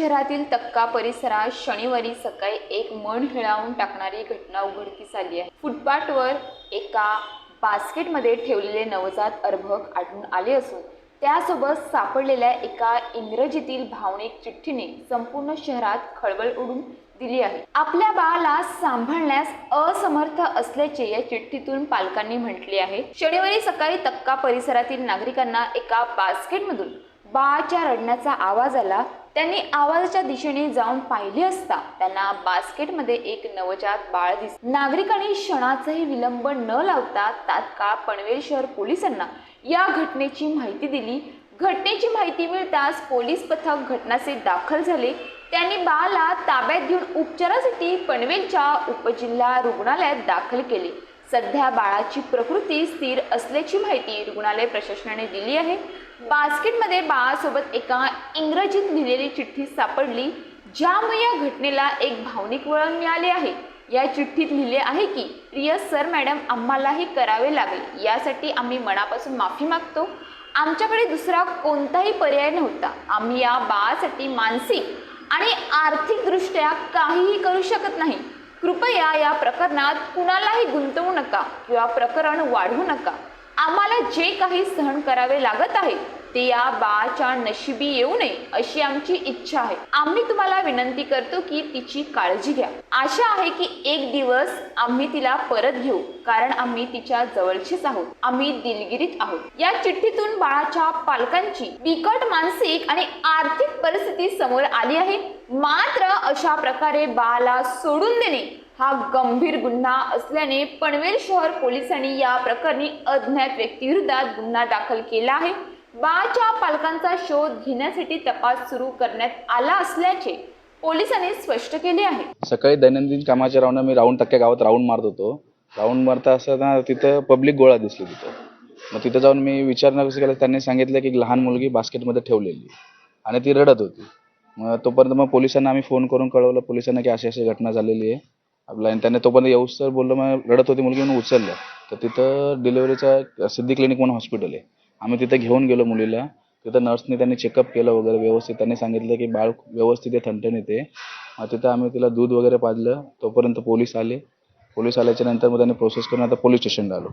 शहरातील तक्का परिसरात शनिवारी सकाळी एक मन हिळावून टाकणारी घटना उघडकीस आली आहे। फुटपाथवर एका बास्केटमध्ये ठेवलेले नवजात अर्भक आढळून आले असून त्यासोबत सापडलेल्या एका इंग्रजीतील भावनिक चिठ्ठीने संपूर्ण शहरात खळबळ उडून दिली आहे। आपल्या बाळाला सांभाळण्यास असमर्थ असल्याचे या चिठ्ठीतून पालकांनी म्हटले आहे। शनिवारी सकाळी तक्का परिसरातील नागरिकांना एका बास्केटमधून बाळाच्या रडण्याचा आवाज आला। त्यांनी आवाजाच्या दिशेने जाऊन पाहिले असता त्यांना बास्केटमध्ये एक नवजात बाळ दिसले। नागरिकांनी क्षणाचाही विलंब न लावता तात्काळ पनवेल शहर पोलिसांना या घटनेची माहिती दिली। घटनेची माहिती मिळताच पोलीस पथक घटनास्थळी दाखल झाले। त्यांनी बाळाला ताब्यात घेऊन उपचारासाठी पनवेलच्या उपजिल्हा रुग्णालयात दाखल केले। सध्या बाळाची प्रकृती स्थिर असल्याची माहिती रुग्णालय प्रशासनाने दिली आहे। बास्केटमध्ये बाळासोबत एका इंग्रजीत लिहिलेली चिठ्ठी सापडली, ज्यामुळे या घटनेला एक भावनिक वळण मिळाले आहे। या चिठ्ठीत लिहिले आहे की, प्रिय सर मॅडम, आम्हालाही करावे लागले, यासाठी आम्ही मनापासून माफी मागतो। आमच्याकडे दुसरा कोणताही पर्याय नव्हता। आम्ही या बाळासाठी मानसिक आणि आर्थिकदृष्ट्या काहीही करू शकत नाही। कृपया या प्रकरणात कुणालाही गुंतवू नका किंवा प्रकरण वाढवू नका। आम्हाला जे काही सहन करावे लागत आहे ते या बाळाच्या नशिबी येऊ नये अशी आमची इच्छा आहे। आम्ही तुम्हाला विनंती करतो की तिची काळजी घ्या। आशा आहे की एक दिवस आम्ही तिला परत घेऊ, कारण आम्ही तिच्या जवळचेच आहोत। आम्ही दिलगिरीत आहोत। या चिठ्ठीतून बाळाच्या पालकांची बिकट मानसिक आणि आर्थिक परिस्थिती समोर आली आहे। मात्र अशा प्रकारे बाळाला सोडून देणे हा गंभीर गुन्हा असल्याने पनवेल शहर पोलिसांनी या प्रकरणी अज्ञात व्यक्तीविरोधात गुन्हा दाखल केला आहे। बाळाच्या पालकांचा शोध घेण्यासाठी तपास सुरू करण्यात आला असल्याचे पोलिसांनी स्पष्ट केले आहे। सकाळी दैनंदिन कामाच्या राऊंड मी तक्क्या गावात राऊंड मारत होतो। राऊंड मारता असताना तिथं पब्लिक गोळा दिसली तिथं। मग तिथं जाऊन मी विचारणा कसं केलं, त्यांनी सांगितलं की लहान मुलगी बास्केटमध्ये ठेवलेली आणि ती रडत होती। मग तोपर्यंत पोलिसांना आम्ही फोन करून कळवलं पोलिसांना की अशी अशी घटना झालेली आहे आपला, आणि त्यांनी तोपर्यंत येऊस तर बोललं, मग रडत होती मुलगी म्हणून उचललं। तर तिथं डिलिव्हरीचा सिद्धी क्लिनिक म्हणून हॉस्पिटल आहे, आम्ही तिथे घेऊन गेलो मुलीला। तिथं नर्सने त्यांनी चेकअप केलं वगैरे व्यवस्थित। त्यांनी सांगितलं की बाळ व्यवस्थित आहे, ठणठणीत आहे। तिथं आम्ही तिला दूध वगैरे पाजलं। तोपर्यंत पोलीस आले। पोलीस आल्याच्या नंतर मग त्यांनी प्रोसेस करून आता पोलीस स्टेशनला आलो।